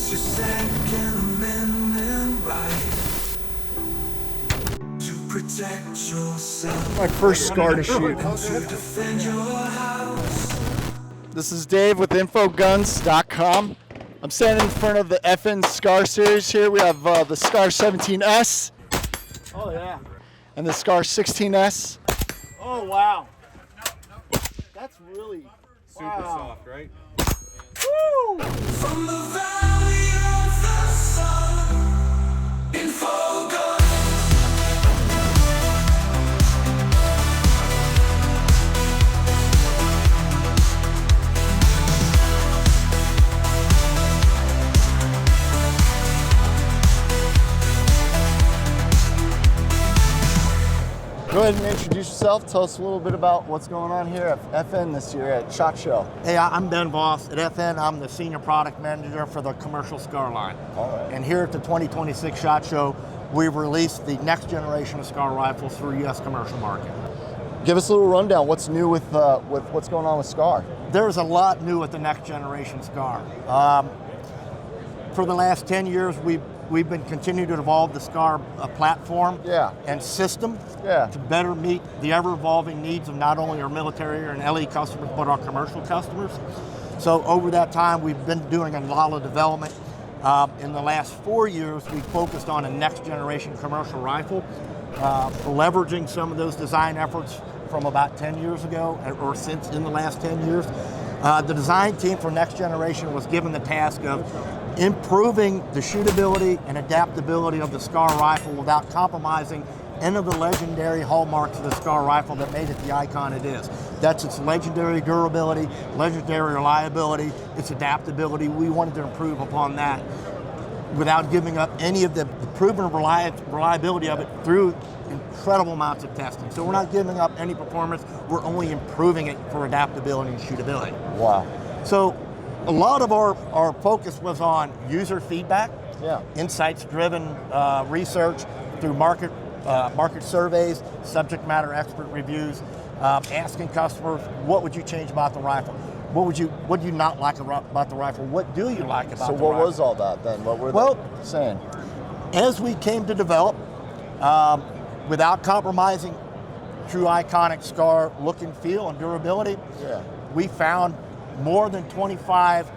It's your Second Amendment right to protect yourself. My first scar to shoot. To defend your house. This is Dave with InfoGuns.com. I'm standing in front of the FN Scar series here. We have the Scar 17S. Oh yeah. And the Scar 16S. Oh wow. That's really super soft, right? Woo! From the valley of the sun, InfoGuns. Go ahead and introduce yourself. Tell us a little bit about what's going on here at FN this year at SHOT Show. Hey, I'm Ben Voss at FN. I'm the Senior Product Manager for the Commercial Scar line. All right. And here at the 2026 SHOT Show, we've released the next generation of Scar rifles for the U.S. commercial market. Give us a little rundown. What's new with what's going on with Scar? There's a lot new with the next generation Scar. For the last 10 years, we've been continuing to evolve the Scar platform and system to better meet the ever-evolving needs of not only our military and LE customers, but our commercial customers. So over that time, we've been doing a lot of development. In the last 4 years, we focused on a next-generation commercial rifle, leveraging some of those design efforts from about 10 years ago, or since in the last 10 years. The design team for next generation was given the task of improving the shootability and adaptability of the Scar rifle without compromising any of the legendary hallmarks of the Scar rifle that made it the icon it is. That's its legendary durability, legendary reliability, its adaptability. We wanted to improve upon that without giving up any of the proven reliability of it through incredible amounts of testing. So we're not giving up any performance, we're only improving it for adaptability and shootability. Wow. So a lot of our focus was on user feedback, insights-driven research through market surveys, subject matter expert reviews, asking customers, what would you change about the rifle? What do you not like about the rifle? What do you like about the rifle? So what was all that then? What were they saying? As we came to develop, without compromising true iconic Scar look and feel and durability, we found more than 25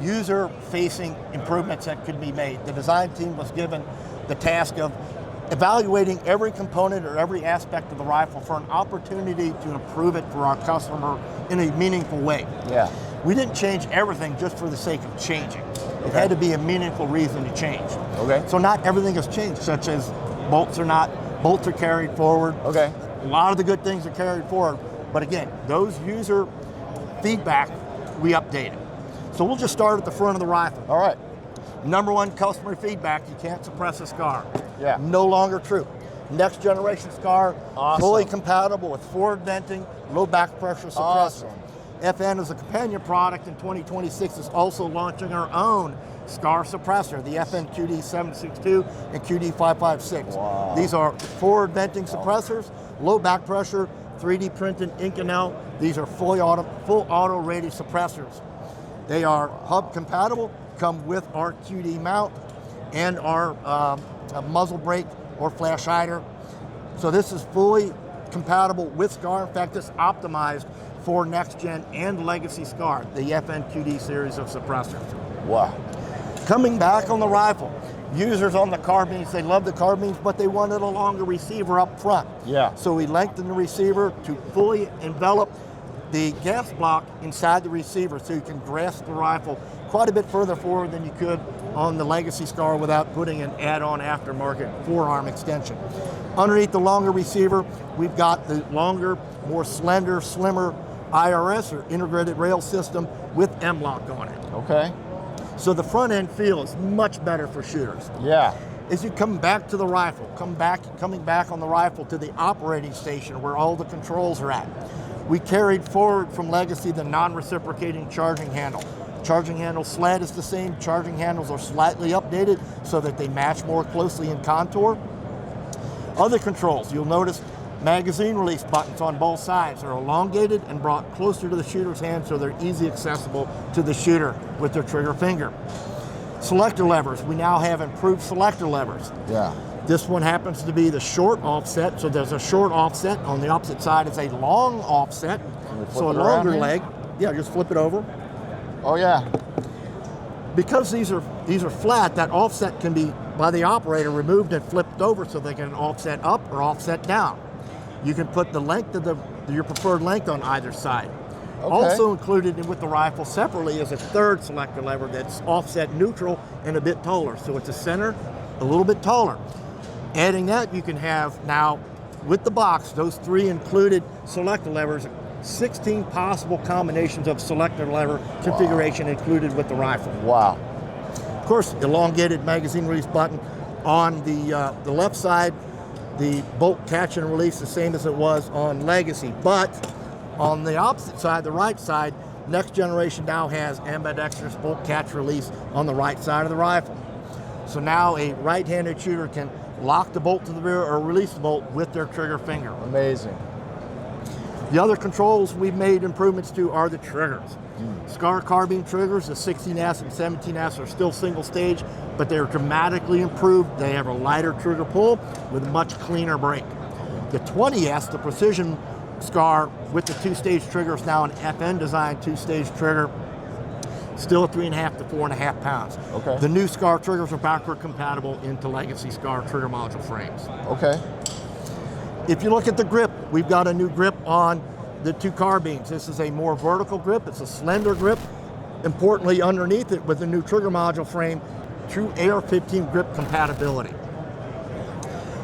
user-facing improvements that could be made. The design team was given the task of evaluating every component or every aspect of the rifle for an opportunity to improve it for our customer in a meaningful way. Yeah. We didn't change everything just for the sake of changing. It had to be a meaningful reason to change. Okay. So not everything has changed, such as bolts are carried forward. Okay. A lot of the good things are carried forward, but again, those user feedback we updated. So we'll just start at the front of the rifle. All right. Number one customer feedback, you can't suppress a Scar. Yeah. No longer true. Next generation Scar, fully compatible with forward venting, low back pressure suppressor. Awesome. FN as a companion product in 2026 is also launching our own Scar suppressor, the FN QD762 and QD556. Wow. These are forward venting suppressors, low back pressure, 3D printed Inconel. These are full auto rated suppressors. They are hub compatible, come with our QD mount and our muzzle brake or flash hider. So this is fully compatible with Scar. In fact, it's optimized for next gen and legacy Scar, the FN QD series of suppressors. Wow. Coming back on the rifle, users on the carbines, they love the carbines, but they wanted a longer receiver up front. Yeah. So we lengthened the receiver to fully envelop the gas block inside the receiver so you can grasp the rifle quite a bit further forward than you could on the legacy Scar without putting an add-on aftermarket forearm extension. Underneath the longer receiver, we've got the longer, more slender, slimmer IRS or integrated rail system with M-LOK on it. Okay. So the front end feel is much better for shooters. Yeah. As you come back to the rifle, coming back on the rifle to the operating station where all the controls are at, we carried forward from legacy the non-reciprocating charging handle. Charging handle sled is the same, charging handles are slightly updated so that they match more closely in contour. Other controls, you'll notice magazine release buttons on both sides are elongated and brought closer to the shooter's hand so they're easy accessible to the shooter with their trigger finger. Selector levers. We now have improved selector levers. Yeah. This one happens to be the short offset, so there's a short offset. On the opposite side is a long offset, so a longer leg. Yeah, just flip it over. Oh yeah. Because these are flat, that offset can be, by the operator, removed and flipped over so they can offset up or offset down. You can put the length of your preferred length on either side. Okay. Also included with the rifle separately is a third selector lever that's offset neutral and a bit taller. So it's a center, a little bit taller. Adding that, you can have now, with the box, those 3 included selector levers, 16 possible combinations of selector lever configuration included with the rifle. Wow. Of course, elongated magazine release button. On the left side, the bolt catch and release the same as it was on Legacy, but on the opposite side, the right side, next generation now has ambidextrous bolt catch release on the right side of the rifle. So now a right-handed shooter can lock the bolt to the rear or release the bolt with their trigger finger. Amazing. The other controls we've made improvements to are the triggers. SCAR carbine triggers, the 16S and 17S are still single stage, but they're dramatically improved. They have a lighter trigger pull with a much cleaner break. The 20S, the precision SCAR with the 2-stage trigger, is now an FN designed 2-stage trigger, still at 3.5 to 4.5 pounds. Okay. The new SCAR triggers are backward compatible into legacy SCAR trigger module frames. Okay. If you look at the grip, we've got a new grip on the 2 carbines. This is a more vertical grip. It's a slender grip. Importantly, underneath it with the new trigger module frame, true AR-15 grip compatibility.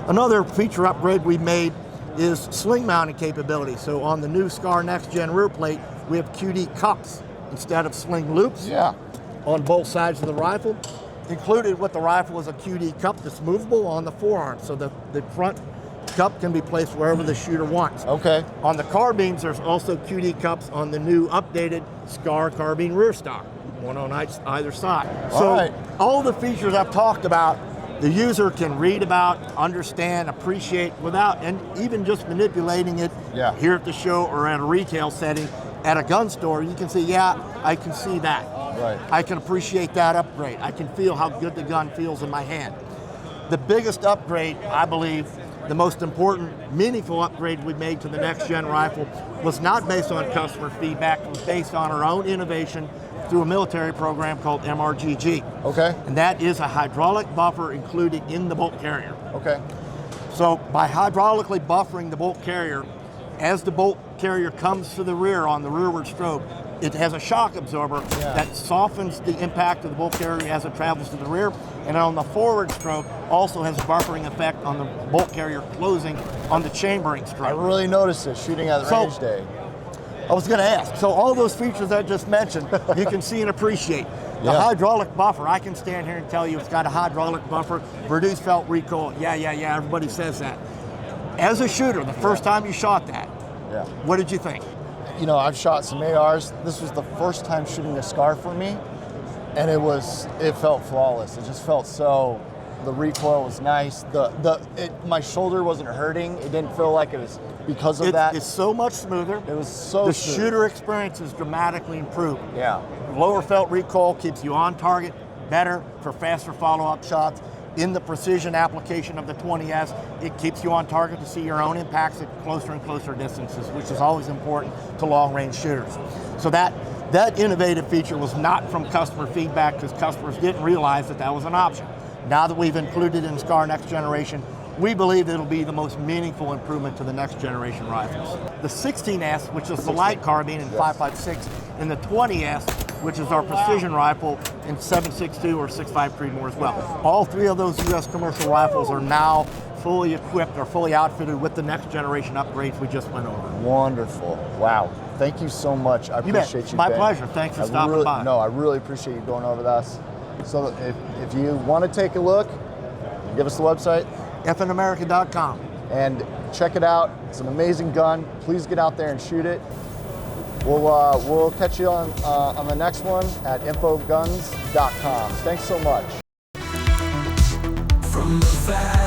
Another feature upgrade we made is sling mounting capability. So on the new SCAR Next Gen rear plate, we have QD cups instead of sling loops. Yeah. On both sides of the rifle. Included with the rifle is a QD cup that's movable on the forearm, so the front cup can be placed wherever the shooter wants. Okay. On the carbines, there's also QD cups on the new updated SCAR carbine rear stock, one on either side. So all the features I've talked about, the user can read about, understand, appreciate without, and even just manipulating it here at the show or at a retail setting. At a gun store, you can say, yeah, I can see that. Right. I can appreciate that upgrade. I can feel how good the gun feels in my hand. The biggest upgrade, I believe, the most important, meaningful upgrade we made to the next gen rifle was not based on customer feedback, it was based on our own innovation through a military program called MRGG. Okay. And that is a hydraulic buffer included in the bolt carrier. Okay. So by hydraulically buffering the bolt carrier, as the bolt carrier comes to the rear on the rearward stroke, it has a shock absorber that softens the impact of the bolt carrier as it travels to the rear, and on the forward stroke also has a buffering effect on the bolt carrier closing on the chambering stroke. I really noticed it shooting at the range day. I was going to ask, so all those features I just mentioned, you can see and appreciate. The hydraulic buffer, I can stand here and tell you it's got a hydraulic buffer, reduced felt recoil, yeah, everybody says that. As a shooter, the first time you shot that, what did you think? You know, I've shot some ARs. This was the first time shooting a SCAR for me, and it felt flawless. It just felt so, the recoil was nice. My shoulder wasn't hurting. It didn't feel like it was because of that. It's so much smoother. It was so The smooth. shooter experience is dramatically improved. Yeah. Lower felt recoil keeps you on target, better for faster follow-up shots. In the precision application of the 20S, it keeps you on target to see your own impacts at closer and closer distances, which is always important to long-range shooters. So that innovative feature was not from customer feedback because customers didn't realize that was an option. Now that we've included it in SCAR Next Generation, we believe it'll be the most meaningful improvement to the next generation rifles. The 16S, which is the light carbine in 5.56, and the 20S, which is our precision rifle in 7.62 or 6.5 Creedmoor as well. All 3 of those U.S. commercial rifles are now fully equipped or fully outfitted with the next generation upgrades we just went over. Wonderful. Wow. Thank you so much. I appreciate you. My Ben. pleasure. Thanks for stopping by. No, I really appreciate you going over this. So if you want to take a look, give us the website. FNAmerica.com. And check it out. It's an amazing gun. Please get out there and shoot it. We'll catch you on the next one at infoguns.com. Thanks so much. From the valley